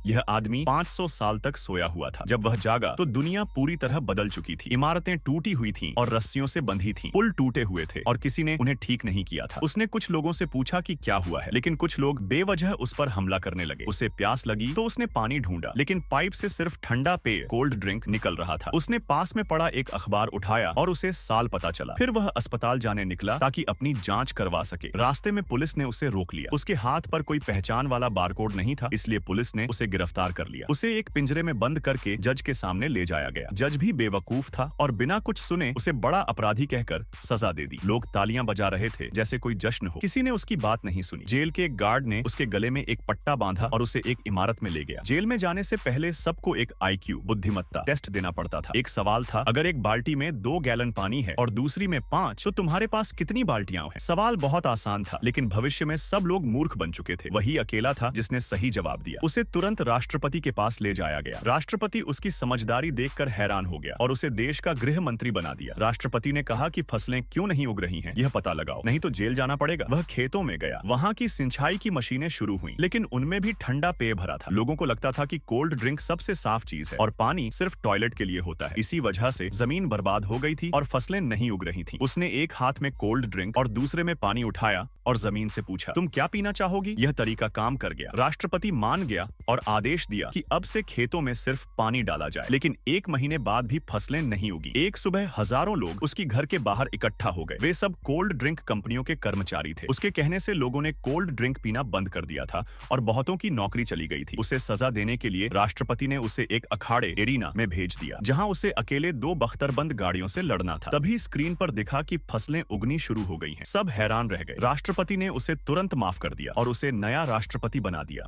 यह आदमी 500 साल तक सोया हुआ था। जब वह जागा तो दुनिया पूरी तरह बदल चुकी थी। इमारतें टूटी हुई थीं और रस्सियों से बंधी थीं। पुल टूटे हुए थे और किसी ने उन्हें ठीक नहीं किया था। उसने कुछ लोगों से पूछा कि क्या हुआ है, लेकिन कुछ लोग बेवजह उस पर हमला करने लगे। उसे प्यास लगी तो उसने पानी ढूंढा, लेकिन पाइप से सिर्फ ठंडा पेय कोल्ड ड्रिंक निकल रहा था। उसने पास में पड़ा एक अखबार उठाया और उसे साल पता चला। फिर वह अस्पताल जाने निकला ताकि अपनी जांच करवा सके। रास्ते में पुलिस ने उसे रोक लिया। उसके हाथ पर कोई पहचान वाला बारकोड नहीं था, इसलिए पुलिस ने उसे गिरफ्तार कर लिया। उसे एक पिंजरे में बंद करके जज के सामने ले जाया गया। जज भी बेवकूफ था और बिना कुछ सुने उसे बड़ा अपराधी कहकर सजा दे दी। लोग तालियां बजा रहे थे जैसे कोई जश्न हो। किसी ने उसकी बात नहीं सुनी। जेल के एक गार्ड ने उसके गले में एक पट्टा बांधा और उसे एक इमारत में ले गया। जेल में जाने से पहले सबको एक IQ बुद्धिमत्ता टेस्ट देना पड़ता था। एक सवाल था, अगर एक बाल्टी में 2 गैलन पानी है और दूसरी में 5, तो तुम्हारे पास कितनी बाल्टियां हैं? सवाल बहुत आसान था, लेकिन भविष्य में सब लोग मूर्ख बन चुके थे। वही अकेला था जिसने सही जवाब दिया। उसे तुरंत राष्ट्रपति के पास ले जाया गया। राष्ट्रपति उसकी समझदारी देखकर हैरान हो गया और उसे देश का गृह मंत्री बना दिया। राष्ट्रपति ने कहा कि फसलें क्यों नहीं उग रही हैं, यह पता लगाओ, नहीं तो जेल जाना पड़ेगा। वह खेतों में गया। वहां की सिंचाई की मशीनें शुरू हुई, लेकिन उनमें भी ठंडा पेय भरा था। लोगों को लगता था कि कोल्ड ड्रिंक सबसे साफ चीज है और पानी सिर्फ टॉयलेट के लिए होता है। इसी वजह से जमीन बर्बाद हो गई थी और फसलें नहीं उग रही थीं। उसने एक हाथ में कोल्ड ड्रिंक और दूसरे में पानी उठाया और जमीन से पूछा, तुम क्या पीना चाहोगी? यह तरीका काम कर गया। राष्ट्रपति मान गया और आदेश दिया कि अब से खेतों में सिर्फ पानी डाला जाए। लेकिन 1 महीने बाद भी फसलें नहीं उगी। एक सुबह हजारों लोग उसकी घर के बाहर इकट्ठा हो गए। वे सब कोल्ड ड्रिंक कंपनियों के कर्मचारी थे। उसके कहने से लोगों ने कोल्ड ड्रिंक पीना बंद कर दिया था और बहुतों की नौकरी चली गई थी। उसे सजा देने के लिए राष्ट्रपति ने उसे एक अखाड़े एरिना में भेज दिया, जहां उसे अकेले 2 बख्तरबंद गाड़ियों से लड़ना था। तभी स्क्रीन पर दिखा कि फसलें उगनी शुरू हो गई हैं। सब हैरान रह गए। राष्ट्रपति ने उसे तुरंत माफ कर दिया और उसे नया राष्ट्रपति बना दिया।